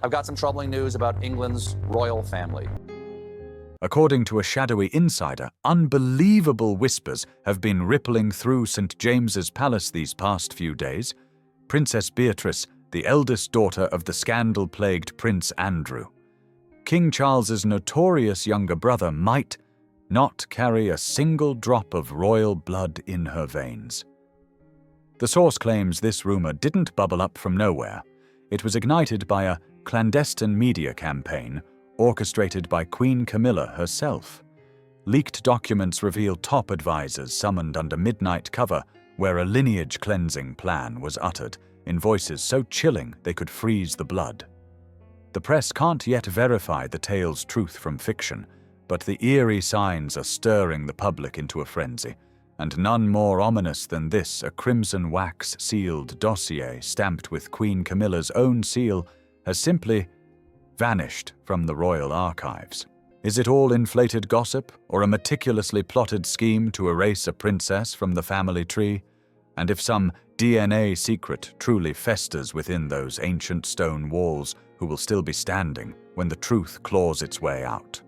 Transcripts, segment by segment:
I've got some troubling news about England's royal family. According to a shadowy insider, unbelievable whispers have been rippling through St. James's Palace these past few days. Princess Beatrice, the eldest daughter of the scandal-plagued Prince Andrew. King Charles's notorious younger brother might not carry a single drop of royal blood in her veins. The source claims this rumor didn't bubble up from nowhere. It was ignited by a clandestine media campaign orchestrated by Queen Camilla herself. Leaked documents reveal top advisors summoned under midnight cover where a lineage cleansing plan was uttered in voices so chilling they could freeze the blood. The press can't yet verify the tale's truth from fiction, but the eerie signs are stirring the public into a frenzy, and none more ominous than this: a crimson wax-sealed dossier stamped with Queen Camilla's own seal has simply vanished from the royal archives. Is it all inflated gossip, or a meticulously plotted scheme to erase a princess from the family tree? And if some DNA secret truly festers within those ancient stone walls, who will still be standing when the truth claws its way out?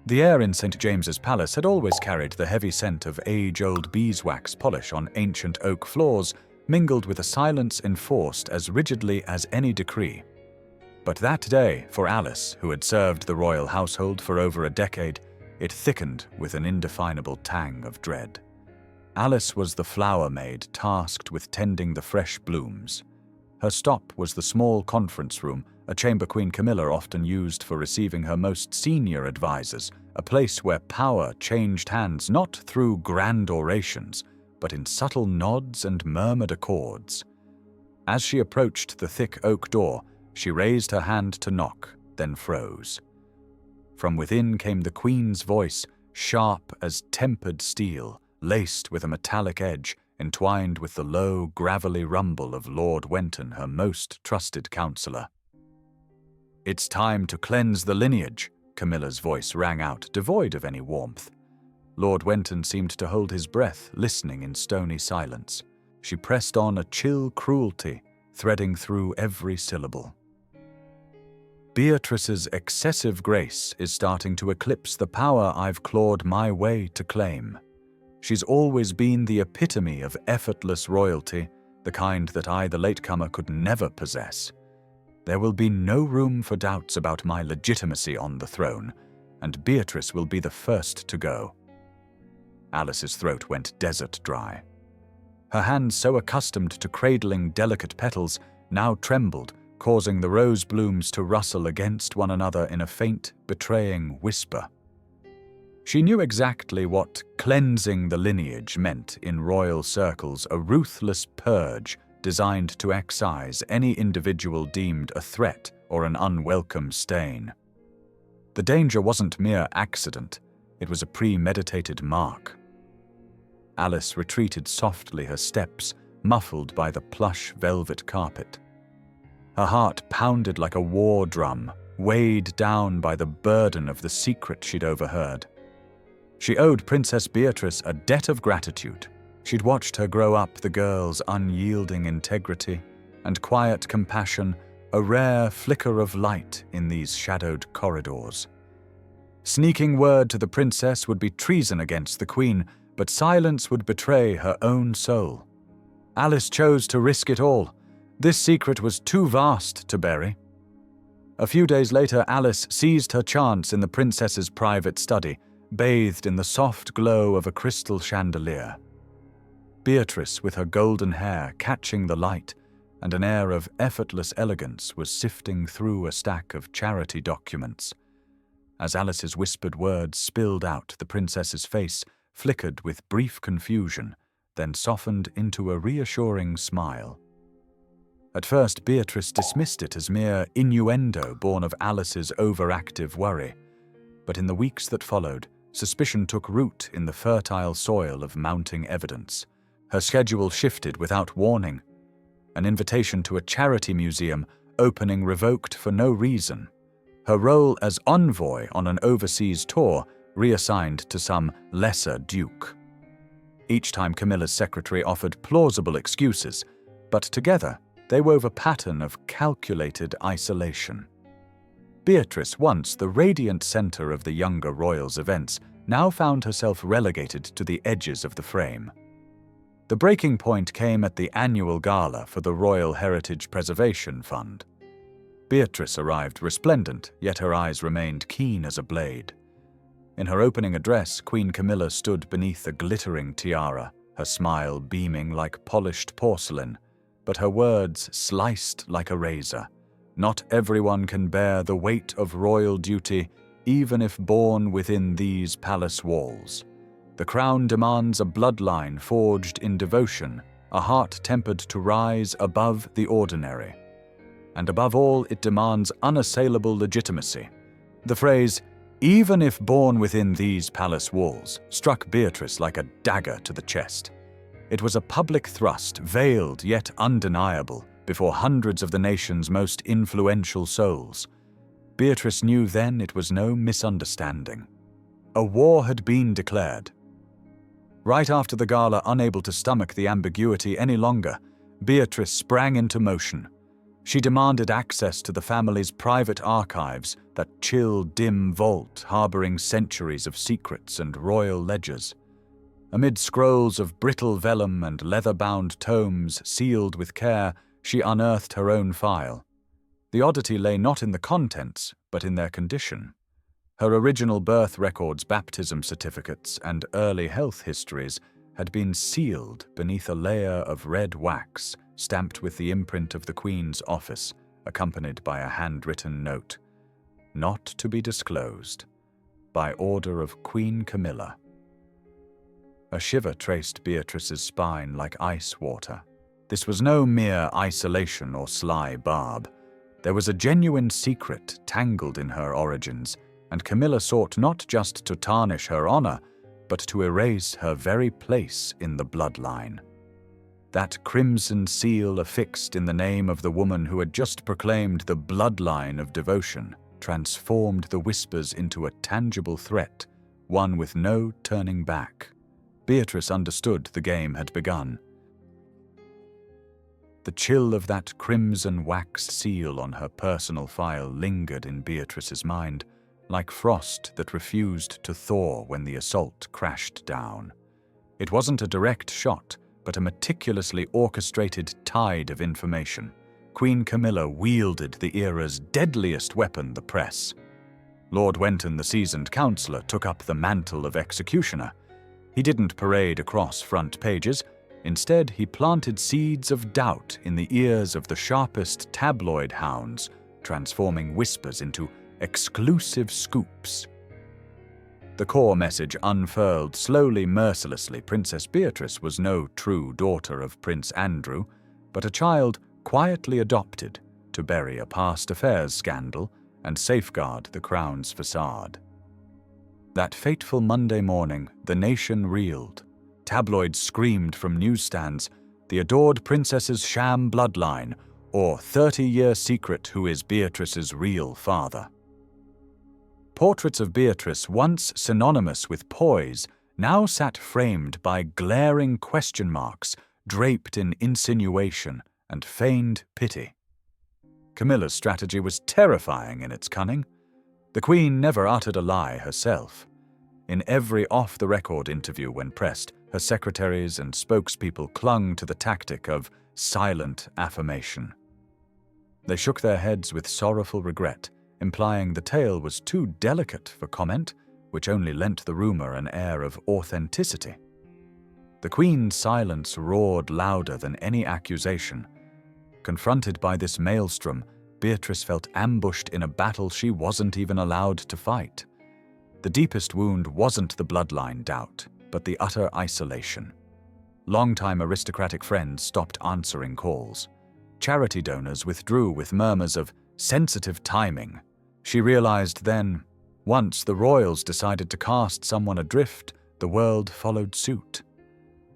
The air in St. James's Palace had always carried the heavy scent of age-old beeswax polish on ancient oak floors, mingled with a silence enforced as rigidly as any decree. But that day, for Alice, who had served the royal household for over a decade, it thickened with an indefinable tang of dread. Alice was the flower maid tasked with tending the fresh blooms. Her stop was the small conference room, a chamber Queen Camilla often used for receiving her most senior advisors, a place where power changed hands not through grand orations, but in subtle nods and murmured accords. As she approached the thick oak door, she raised her hand to knock, then froze. From within came the Queen's voice, sharp as tempered steel, laced with a metallic edge, entwined with the low, gravelly rumble of Lord Wenton, her most trusted counsellor. "It's time to cleanse the lineage," Camilla's voice rang out, devoid of any warmth. Lord Wenton seemed to hold his breath, listening in stony silence. She pressed on, a chill cruelty threading through every syllable. "Beatrice's excessive grace is starting to eclipse the power I've clawed my way to claim. She's always been the epitome of effortless royalty, the kind that I, the latecomer, could never possess. There will be no room for doubts about my legitimacy on the throne, and Beatrice will be the first to go." Alice's throat went desert dry. Her hands, so accustomed to cradling delicate petals, now trembled, causing the rose blooms to rustle against one another in a faint, betraying whisper. She knew exactly what cleansing the lineage meant in royal circles, a ruthless purge designed to excise any individual deemed a threat or an unwelcome stain. The danger wasn't mere accident, it was a premeditated mark. Alice retreated softly, her steps muffled by the plush velvet carpet. Her heart pounded like a war drum, weighed down by the burden of the secret she'd overheard. She owed Princess Beatrice a debt of gratitude. She'd watched her grow up, the girl's unyielding integrity and quiet compassion, a rare flicker of light in these shadowed corridors. Sneaking word to the princess would be treason against the Queen, but silence would betray her own soul. Alice chose to risk it all. This secret was too vast to bury. A few days later, Alice seized her chance in the princess's private study, bathed in the soft glow of a crystal chandelier. Beatrice, with her golden hair catching the light and an air of effortless elegance, was sifting through a stack of charity documents. As Alice's whispered words spilled out, the princess's face flickered with brief confusion, then softened into a reassuring smile. At first, Beatrice dismissed it as mere innuendo born of Alice's overactive worry, but in the weeks that followed, suspicion took root in the fertile soil of mounting evidence. Her schedule shifted without warning. An invitation to a charity museum opening revoked for no reason. Her role as envoy on an overseas tour reassigned to some lesser duke. Each time Camilla's secretary offered plausible excuses, but together They wove a pattern of calculated isolation. Beatrice, once the radiant center of the younger royals' events, now found herself relegated to the edges of the frame. The breaking point came at the annual gala for the Royal Heritage Preservation Fund. Beatrice arrived resplendent, yet her eyes remained keen as a blade. In her opening address, Queen Camilla stood beneath a glittering tiara, her smile beaming like polished porcelain, but her words sliced like a razor. Not everyone can bear the weight of royal duty, even if born within these palace walls. The crown demands a bloodline forged in devotion, a heart tempered to rise above the ordinary. And above all, it demands unassailable legitimacy. The phrase, "even if born within these palace walls," struck Beatrice like a dagger to the chest. It was a public thrust, veiled yet undeniable, before hundreds of the nation's most influential souls. Beatrice knew then it was no misunderstanding. A war had been declared. Right after the gala, unable to stomach the ambiguity any longer, Beatrice sprang into motion. She demanded access to the family's private archives, that chill, dim vault harboring centuries of secrets and royal ledgers. Amid scrolls of brittle vellum and leather-bound tomes sealed with care, she unearthed her own file. The oddity lay not in the contents, but in their condition. Her original birth records, baptism certificates, and early health histories had been sealed beneath a layer of red wax, stamped with the imprint of the Queen's office, accompanied by a handwritten note. Not to be disclosed. By order of Queen Camilla. A shiver traced Beatrice's spine like ice water. This was no mere isolation or sly barb. There was a genuine secret tangled in her origins, and Camilla sought not just to tarnish her honor, but to erase her very place in the bloodline. That crimson seal affixed in the name of the woman who had just proclaimed the bloodline of devotion transformed the whispers into a tangible threat, one with no turning back. Beatrice understood the game had begun. The chill of that crimson waxed seal on her personal file lingered in Beatrice's mind, like frost that refused to thaw when the assault crashed down. It wasn't a direct shot, but a meticulously orchestrated tide of information. Queen Camilla wielded the era's deadliest weapon, the press. Lord Wenton, the seasoned counsellor, took up the mantle of executioner. He didn't parade across front pages. Instead, he planted seeds of doubt in the ears of the sharpest tabloid hounds, transforming whispers into exclusive scoops. The core message unfurled slowly, mercilessly. Princess Beatrice was no true daughter of Prince Andrew, but a child quietly adopted to bury a past affairs scandal and safeguard the crown's facade. That fateful Monday morning, the nation reeled. Tabloids screamed from newsstands, "The adored princess's sham bloodline," or 30-year secret, who is Beatrice's real father. Portraits of Beatrice, once synonymous with poise, now sat framed by glaring question marks, draped in insinuation and feigned pity. Camilla's strategy was terrifying in its cunning. The Queen never uttered a lie herself. In every off-the-record interview when pressed, her secretaries and spokespeople clung to the tactic of silent affirmation. They shook their heads with sorrowful regret, implying the tale was too delicate for comment, which only lent the rumor an air of authenticity. The Queen's silence roared louder than any accusation. Confronted by this maelstrom, Beatrice felt ambushed in a battle she wasn't even allowed to fight. The deepest wound wasn't the bloodline doubt, but the utter isolation. Longtime aristocratic friends stopped answering calls. Charity donors withdrew with murmurs of sensitive timing. She realized then, once the royals decided to cast someone adrift, the world followed suit.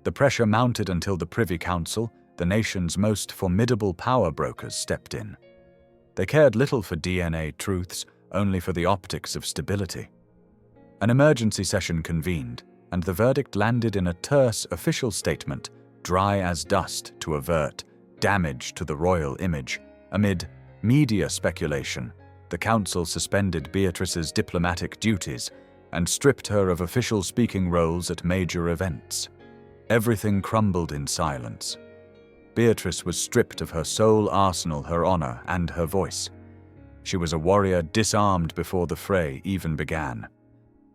The pressure mounted until the Privy Council, the nation's most formidable power brokers, stepped in. They cared little for DNA truths, only for the optics of stability. An emergency session convened, and the verdict landed in a terse official statement, dry as dust to avert damage to the royal image. Amid media speculation, the council suspended Beatrice's diplomatic duties and stripped her of official speaking roles at major events. Everything crumbled in silence. Beatrice was stripped of her sole arsenal, her honor, and her voice. She was a warrior disarmed before the fray even began.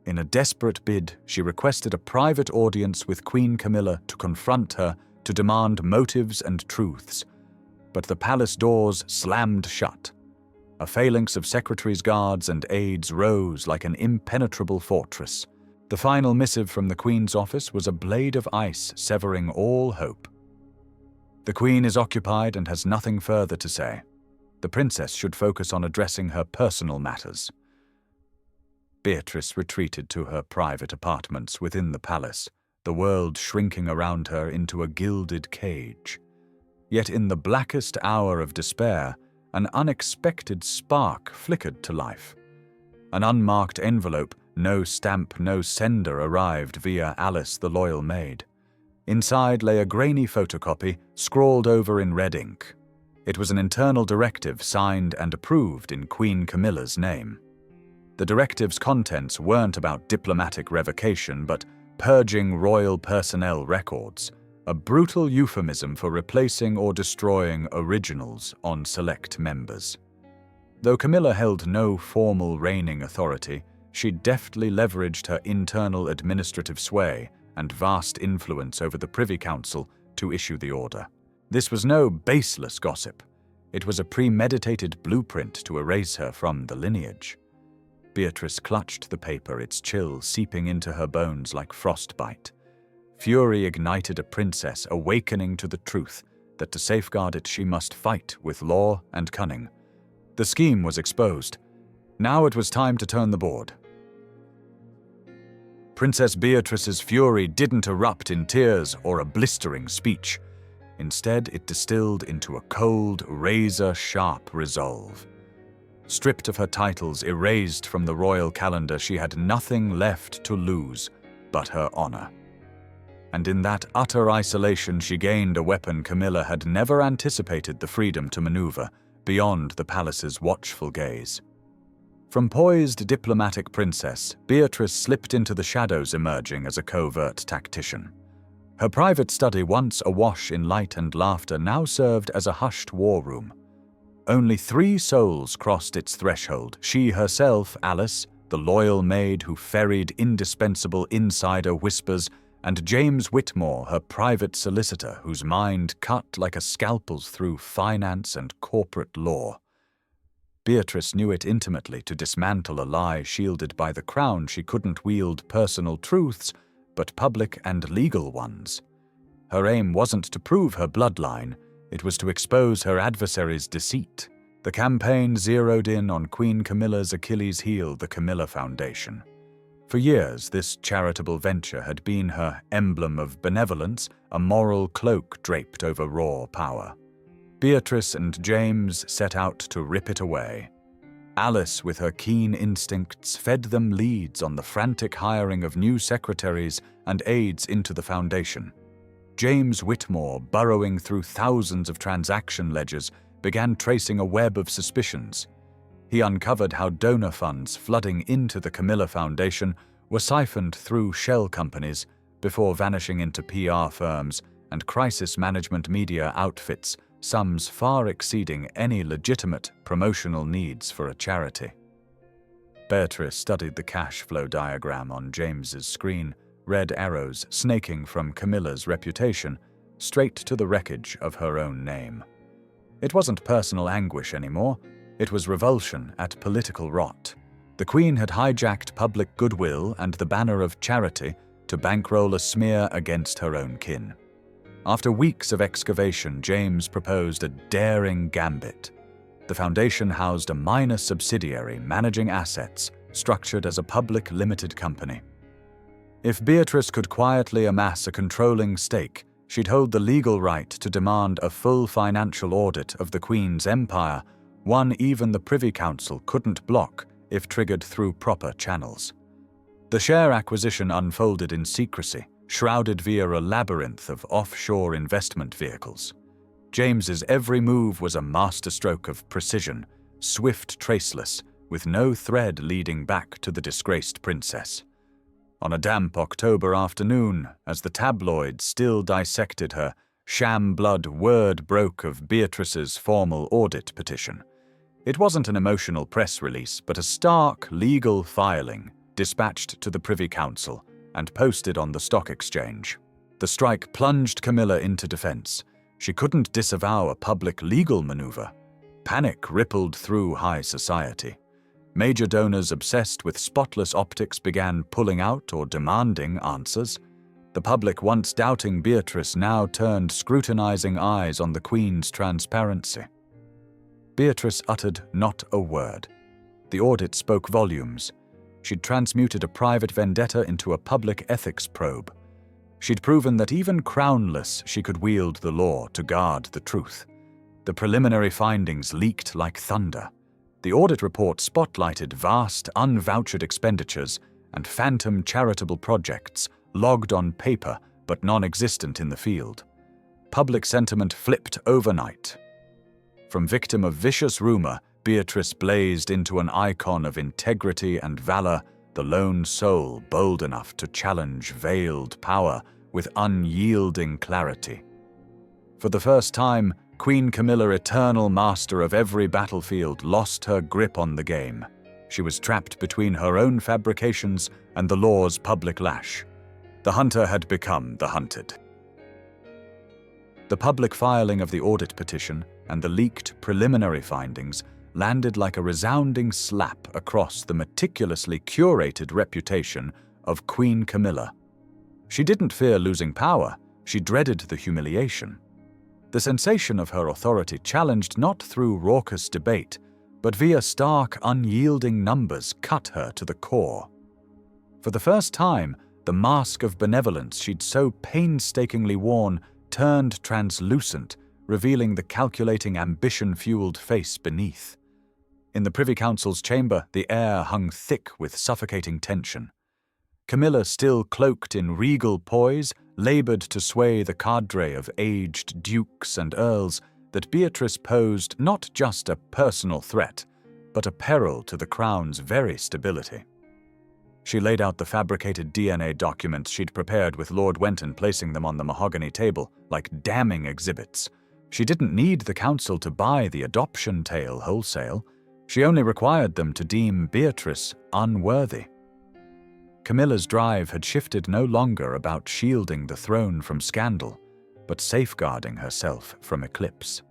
In a desperate bid, she requested a private audience with Queen Camilla to confront her, to demand motives and truths. But the palace doors slammed shut. A phalanx of secretaries, guards, and aides rose like an impenetrable fortress. The final missive from the Queen's office was a blade of ice severing all hope. The Queen is occupied and has nothing further to say. The princess should focus on addressing her personal matters. Beatrice retreated to her private apartments within the palace, the world shrinking around her into a gilded cage. Yet in the blackest hour of despair, an unexpected spark flickered to life. An unmarked envelope, no stamp, no sender, arrived via Alice, the loyal maid. Inside lay a grainy photocopy, scrawled over in red ink. It was an internal directive signed and approved in Queen Camilla's name. The directive's contents weren't about diplomatic revocation, but purging royal personnel records, a brutal euphemism for replacing or destroying originals on select members. Though Camilla held no formal reigning authority, she deftly leveraged her internal administrative sway and vast influence over the Privy Council to issue the order. This was no baseless gossip. It was a premeditated blueprint to erase her from the lineage. Beatrice clutched the paper, its chill seeping into her bones like frostbite. Fury ignited a princess awakening to the truth that to safeguard it she must fight with law and cunning. The scheme was exposed. Now it was time to turn the board. Princess Beatrice's fury didn't erupt in tears or a blistering speech. Instead, it distilled into a cold, razor-sharp resolve. Stripped of her titles, erased from the royal calendar, she had nothing left to lose but her honor. And in that utter isolation, she gained a weapon Camilla had never anticipated: the freedom to maneuver beyond the palace's watchful gaze. From poised diplomatic princess, Beatrice slipped into the shadows, emerging as a covert tactician. Her private study, once awash in light and laughter, now served as a hushed war room. Only 3 souls crossed its threshold: she herself, Alice, the loyal maid who ferried indispensable insider whispers, and James Whitmore, her private solicitor, whose mind cut like a scalpel's through finance and corporate law. Beatrice knew it intimately. To dismantle a lie shielded by the crown, she couldn't wield personal truths, but public and legal ones. Her aim wasn't to prove her bloodline, it was to expose her adversary's deceit. The campaign zeroed in on Queen Camilla's Achilles heel, the Camilla Foundation. For years, this charitable venture had been her emblem of benevolence, a moral cloak draped over raw power. Beatrice and James set out to rip it away. Alice, with her keen instincts, fed them leads on the frantic hiring of new secretaries and aides into the foundation. James Whitmore, burrowing through thousands of transaction ledgers, began tracing a web of suspicions. He uncovered how donor funds flooding into the Camilla Foundation were siphoned through shell companies before vanishing into PR firms and crisis management media outfits, sums far exceeding any legitimate promotional needs for a charity. Beatrice studied the cash flow diagram on James's screen, red arrows snaking from Camilla's reputation straight to the wreckage of her own name. It wasn't personal anguish anymore. It was revulsion at political rot. The Queen had hijacked public goodwill and the banner of charity to bankroll a smear against her own kin. After weeks of excavation, James proposed a daring gambit. The foundation housed a minor subsidiary managing assets, structured as a public limited company. If Beatrice could quietly amass a controlling stake, she'd hold the legal right to demand a full financial audit of the Queen's empire, one even the Privy Council couldn't block if triggered through proper channels. The share acquisition unfolded in secrecy, shrouded via a labyrinth of offshore investment vehicles. James's every move was a masterstroke of precision, swift, traceless, with no thread leading back to the disgraced princess. On a damp October afternoon, as the tabloids still dissected her, sham blood word broke of Beatrice's formal audit petition. It wasn't an emotional press release, but a stark legal filing dispatched to the Privy Council and posted on the stock exchange. The strike plunged Camilla into defense. She couldn't disavow a public legal maneuver. Panic rippled through high society. Major donors obsessed with spotless optics began pulling out or demanding answers. The public, once doubting Beatrice, now turned scrutinizing eyes on the Queen's transparency. Beatrice uttered not a word. The audit spoke volumes. She'd transmuted a private vendetta into a public ethics probe. She'd proven that even crownless she could wield the law to guard the truth. The preliminary findings leaked like thunder. The audit report spotlighted vast, unvouchered expenditures and phantom charitable projects logged on paper but non-existent in the field. Public sentiment flipped overnight. From victim of vicious rumor, Beatrice blazed into an icon of integrity and valor, the lone soul bold enough to challenge veiled power with unyielding clarity. For the first time, Queen Camilla, eternal master of every battlefield, lost her grip on the game. She was trapped between her own fabrications and the law's public lash. The hunter had become the hunted. The public filing of the audit petition and the leaked preliminary findings landed like a resounding slap across the meticulously curated reputation of Queen Camilla. She didn't fear losing power, she dreaded the humiliation. The sensation of her authority challenged not through raucous debate, but via stark, unyielding numbers cut her to the core. For the first time, the mask of benevolence she'd so painstakingly worn turned translucent, revealing the calculating, ambition-fueled face beneath. In the Privy Council's chamber, the air hung thick with suffocating tension. Camilla, still cloaked in regal poise, labored to sway the cadre of aged dukes and earls that Beatrice posed not just a personal threat, but a peril to the crown's very stability. She laid out the fabricated DNA documents she'd prepared with Lord Wenton, placing them on the mahogany table like damning exhibits. She didn't need the council to buy the adoption tale wholesale. She only required them to deem Beatrice unworthy. Camilla's drive had shifted no longer about shielding the throne from scandal, but safeguarding herself from eclipse.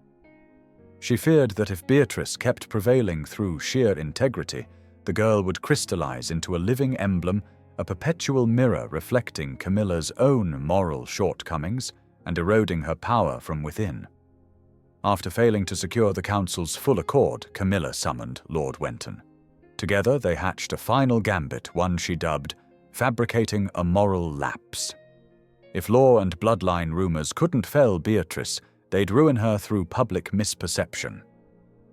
She feared that if Beatrice kept prevailing through sheer integrity, the girl would crystallize into a living emblem, a perpetual mirror reflecting Camilla's own moral shortcomings and eroding her power from within. After failing to secure the council's full accord, Camilla summoned Lord Wenton. Together they hatched a final gambit, one she dubbed fabricating a moral lapse. If law and bloodline rumors couldn't fell Beatrice, they'd ruin her through public misperception.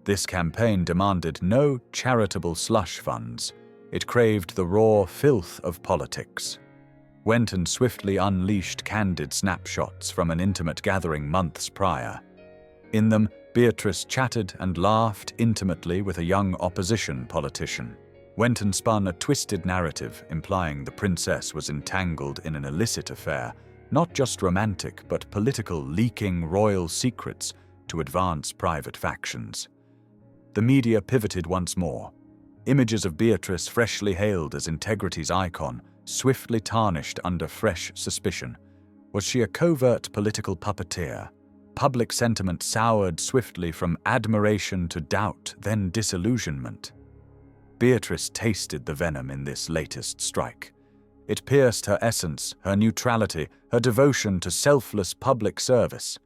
This campaign demanded no charitable slush funds. It craved the raw filth of politics. Wenton swiftly unleashed candid snapshots from an intimate gathering months prior. In them, Beatrice chatted and laughed intimately with a young opposition politician. Wenton spun a twisted narrative implying the princess was entangled in an illicit affair, not just romantic but political, leaking royal secrets to advance private factions. The media pivoted once more. Images of Beatrice, freshly hailed as integrity's icon, swiftly tarnished under fresh suspicion. Was she a covert political puppeteer? Public sentiment soured swiftly from admiration to doubt, then disillusionment. Beatrice tasted the venom in this latest strike. It pierced her essence, her neutrality, her devotion to selfless public service.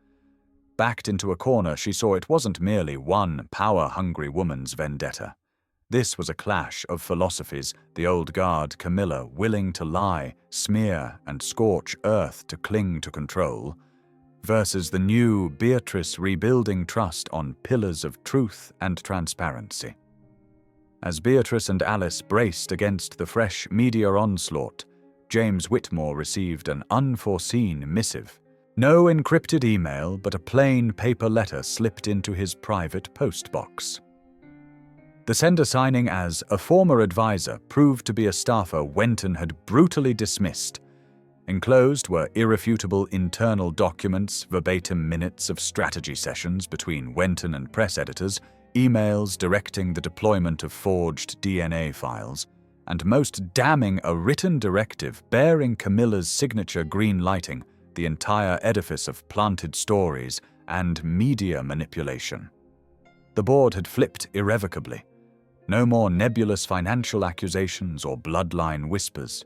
Backed into a corner, she saw it wasn't merely one power-hungry woman's vendetta. This was a clash of philosophies, the old guard Camilla willing to lie, smear, and scorch earth to cling to control, versus the new Beatrice rebuilding trust on pillars of truth and transparency. As Beatrice and Alice braced against the fresh media onslaught, James Whitmore received an unforeseen missive. No encrypted email, but a plain paper letter slipped into his private post box. The sender, signing as a former advisor, proved to be a staffer Wenton had brutally dismissed. Enclosed were irrefutable internal documents, verbatim minutes of strategy sessions between Wenton and press editors, emails directing the deployment of forged DNA files, and most damning, a written directive bearing Camilla's signature green-lighting the entire edifice of planted stories and media manipulation. The board had flipped irrevocably. No more nebulous financial accusations or bloodline whispers.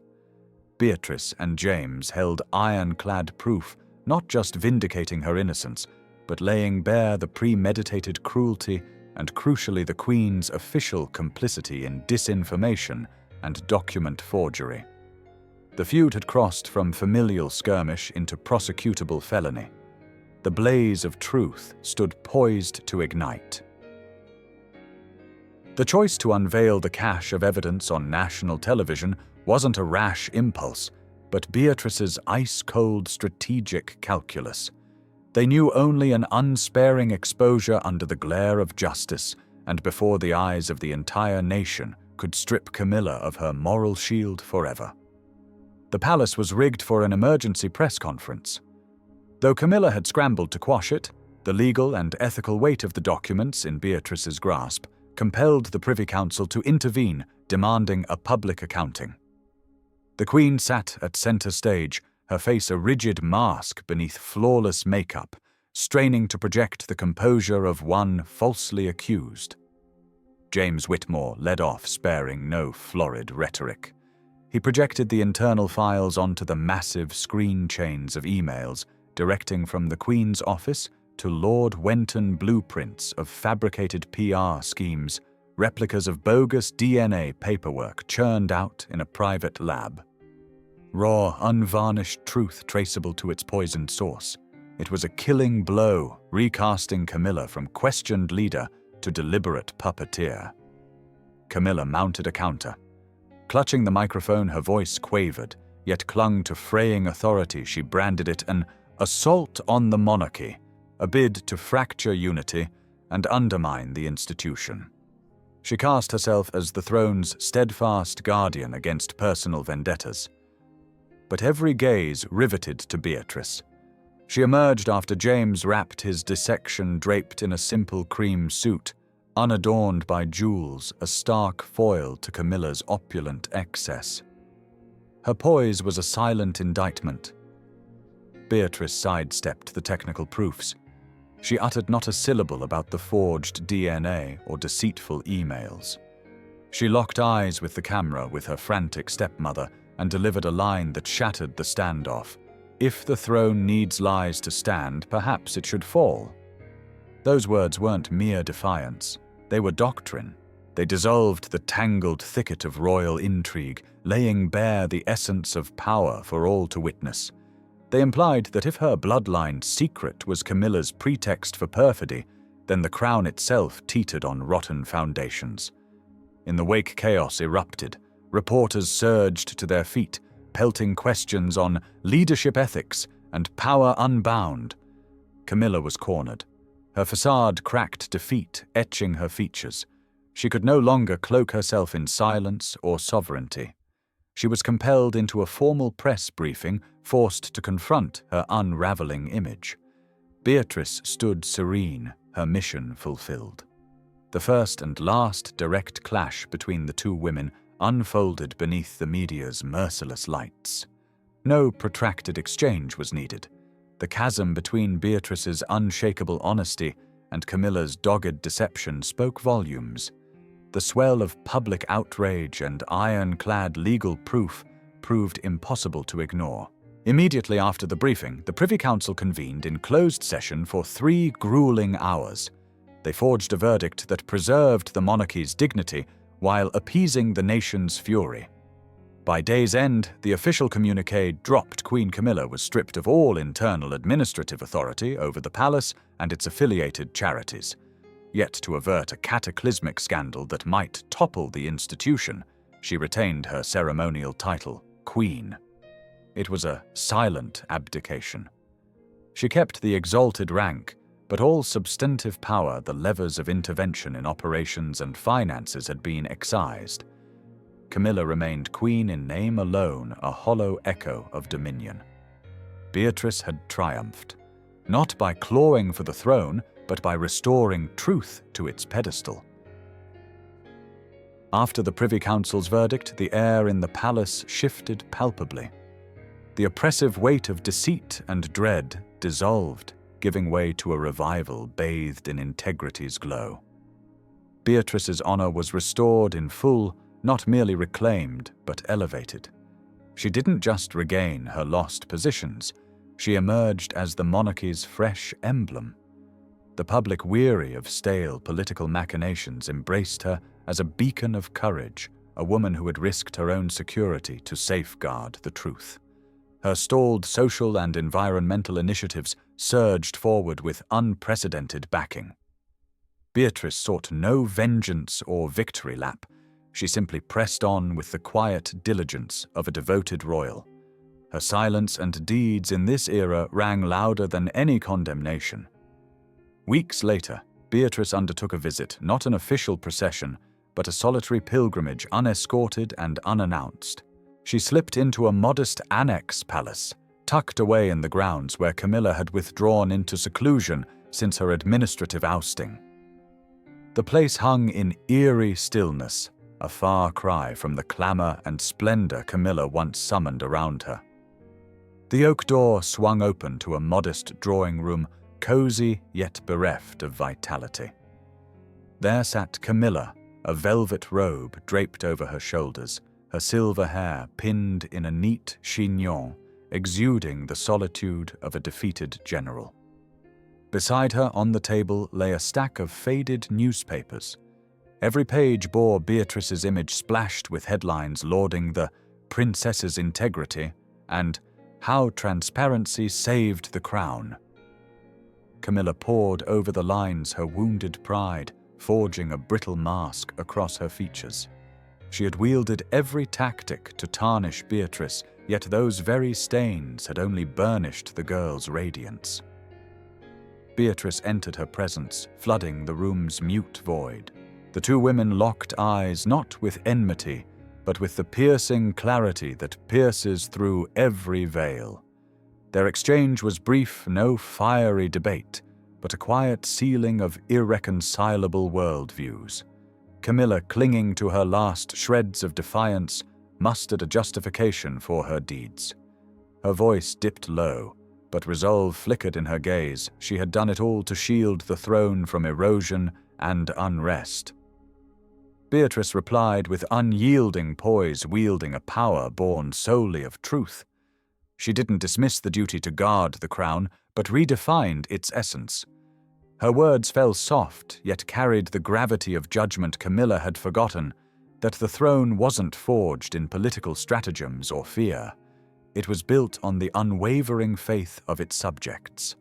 Beatrice and James held ironclad proof, not just vindicating her innocence, but laying bare the premeditated cruelty and, crucially, the Queen's official complicity in disinformation and document forgery. The feud had crossed from familial skirmish into prosecutable felony. The blaze of truth stood poised to ignite. The choice to unveil the cache of evidence on national television wasn't a rash impulse, but Beatrice's ice-cold strategic calculus. They knew only an unsparing exposure under the glare of justice, and before the eyes of the entire nation, could strip Camilla of her moral shield forever. The palace was rigged for an emergency press conference. Though Camilla had scrambled to quash it, the legal and ethical weight of the documents in Beatrice's grasp compelled the Privy Council to intervene, demanding a public accounting. The Queen sat at center stage, her face a rigid mask beneath flawless makeup, straining to project the composure of one falsely accused. James Whitmore led off, sparing no florid rhetoric. He projected the internal files onto the massive screen chains of emails, directing from the Queen's office to Lord Wenton blueprints of fabricated PR schemes, replicas of bogus DNA paperwork churned out in a private lab. Raw, unvarnished truth traceable to its poisoned source. It was a killing blow, recasting Camilla from questioned leader to deliberate puppeteer. Camilla mounted a counter. Clutching the microphone, her voice quavered, yet clung to fraying authority. She branded it an assault on the monarchy, a bid to fracture unity and undermine the institution. She cast herself as the throne's steadfast guardian against personal vendettas. But every gaze riveted to Beatrice. She emerged after James wrapped his dissection draped in a simple cream suit, unadorned by jewels, a stark foil to Camilla's opulent excess. Her poise was a silent indictment. Beatrice sidestepped the technical proofs. She uttered not a syllable about the forged DNA or deceitful emails. She locked eyes with the camera with her frantic stepmother and delivered a line that shattered the standoff. If the throne needs lies to stand, perhaps it should fall. Those words weren't mere defiance. They were doctrine. They dissolved the tangled thicket of royal intrigue, laying bare the essence of power for all to witness. They implied that if her bloodline secret was Camilla's pretext for perfidy, then the crown itself teetered on rotten foundations. In the wake, chaos erupted. Reporters surged to their feet, pelting questions on leadership ethics and power unbound. Camilla was cornered. Her facade cracked defeat, etching her features. She could no longer cloak herself in silence or sovereignty. She was compelled into a formal press briefing, forced to confront her unraveling image. Beatrice stood serene, her mission fulfilled. The first and last direct clash between the two women unfolded beneath the media's merciless lights. No protracted exchange was needed. The chasm between Beatrice's unshakable honesty and Camilla's dogged deception spoke volumes. The swell of public outrage and ironclad legal proof proved impossible to ignore. Immediately after the briefing, the Privy Council convened in closed session for 3 grueling hours. They forged a verdict that preserved the monarchy's dignity while appeasing the nation's fury. By day's end, the official communiqué dropped. Queen Camilla was stripped of all internal administrative authority over the palace and its affiliated charities. Yet to avert a cataclysmic scandal that might topple the institution, she retained her ceremonial title, Queen. It was a silent abdication. She kept the exalted rank, but all substantive power, the levers of intervention in operations and finances, had been excised. Camilla remained queen in name alone, a hollow echo of dominion. Beatrice had triumphed, not by clawing for the throne, but by restoring truth to its pedestal. After the Privy Council's verdict, the air in the palace shifted palpably. The oppressive weight of deceit and dread dissolved, giving way to a revival bathed in integrity's glow. Beatrice's honor was restored in full, not merely reclaimed, but elevated. She didn't just regain her lost positions, she emerged as the monarchy's fresh emblem. The public, weary of stale political machinations, embraced her as a beacon of courage, a woman who had risked her own security to safeguard the truth. Her stalled social and environmental initiatives surged forward with unprecedented backing. Beatrice sought no vengeance or victory lap. She simply pressed on with the quiet diligence of a devoted royal. Her silence and deeds in this era rang louder than any condemnation. Weeks later, Beatrice undertook a visit, not an official procession, but a solitary pilgrimage, unescorted and unannounced. She slipped into a modest annex palace, tucked away in the grounds where Camilla had withdrawn into seclusion since her administrative ousting. The place hung in eerie stillness, a far cry from the clamor and splendor Camilla once summoned around her. The oak door swung open to a modest drawing room, cozy yet bereft of vitality. There sat Camilla, a velvet robe draped over her shoulders, her silver hair pinned in a neat chignon, exuding the solitude of a defeated general. Beside her on the table lay a stack of faded newspapers. Every page bore Beatrice's image splashed with headlines lauding the princess's integrity and how transparency saved the crown. Camilla pored over the lines, her wounded pride forging a brittle mask across her features. She had wielded every tactic to tarnish Beatrice, yet those very stains had only burnished the girl's radiance. Beatrice entered her presence, flooding the room's mute void. The two women locked eyes not with enmity, but with the piercing clarity that pierces through every veil. Their exchange was brief, no fiery debate, but a quiet sealing of irreconcilable worldviews. Camilla, clinging to her last shreds of defiance, mustered a justification for her deeds. Her voice dipped low, but resolve flickered in her gaze. She had done it all to shield the throne from erosion and unrest. Beatrice replied with unyielding poise, wielding a power born solely of truth. She didn't dismiss the duty to guard the crown, but redefined its essence. Her words fell soft, yet carried the gravity of judgment Camilla had forgotten, that the throne wasn't forged in political stratagems or fear. It was built on the unwavering faith of its subjects.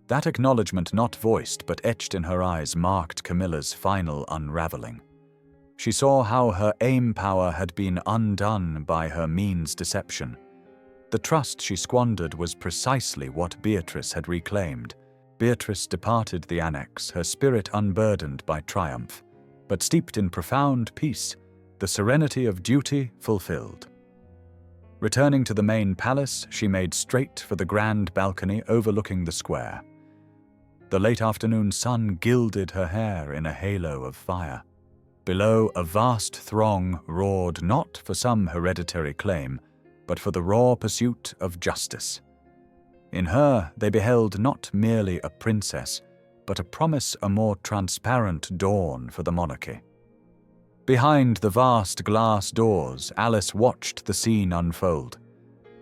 That acknowledgement, not voiced but etched in her eyes, marked Camilla's final unraveling. She saw how her aim power had been undone by her means deception. The trust she squandered was precisely what Beatrice had reclaimed. Beatrice departed the annex, her spirit unburdened by triumph, but steeped in profound peace, the serenity of duty fulfilled. Returning to the main palace, she made straight for the grand balcony overlooking the square. The late afternoon sun gilded her hair in a halo of fire. Below, a vast throng roared not for some hereditary claim, but for the raw pursuit of justice. In her, they beheld not merely a princess, but a promise a more transparent dawn for the monarchy. Behind the vast glass doors, Alice watched the scene unfold.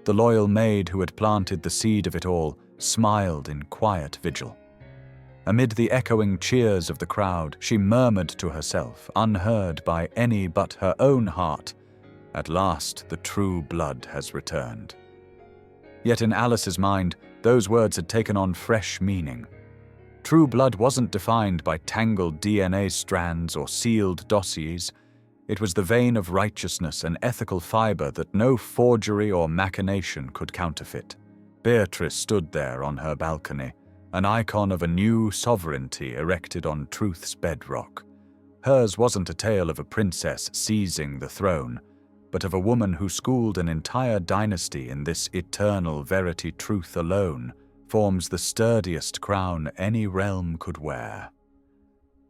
The loyal maid who had planted the seed of it all smiled in quiet vigil. Amid the echoing cheers of the crowd, she murmured to herself, unheard by any but her own heart, "At last the true blood has returned." Yet in Alice's mind, those words had taken on fresh meaning. True blood wasn't defined by tangled DNA strands or sealed dossiers. It was the vein of righteousness, an ethical fiber that no forgery or machination could counterfeit. Beatrice stood there on her balcony, an icon of a new sovereignty erected on truth's bedrock. Hers wasn't a tale of a princess seizing the throne, but of a woman who schooled an entire dynasty in this eternal verity. Truth alone forms the sturdiest crown any realm could wear.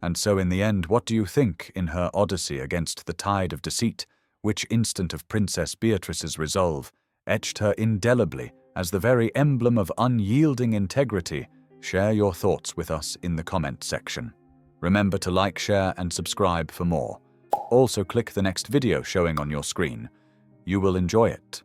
And so in the end, what do you think in her odyssey against the tide of deceit? Which instant of Princess Beatrice's resolve etched her indelibly as the very emblem of unyielding integrity? Share your thoughts with us in the comment section. Remember to like, share, and subscribe for more. Also click the next video showing on your screen. You will enjoy it.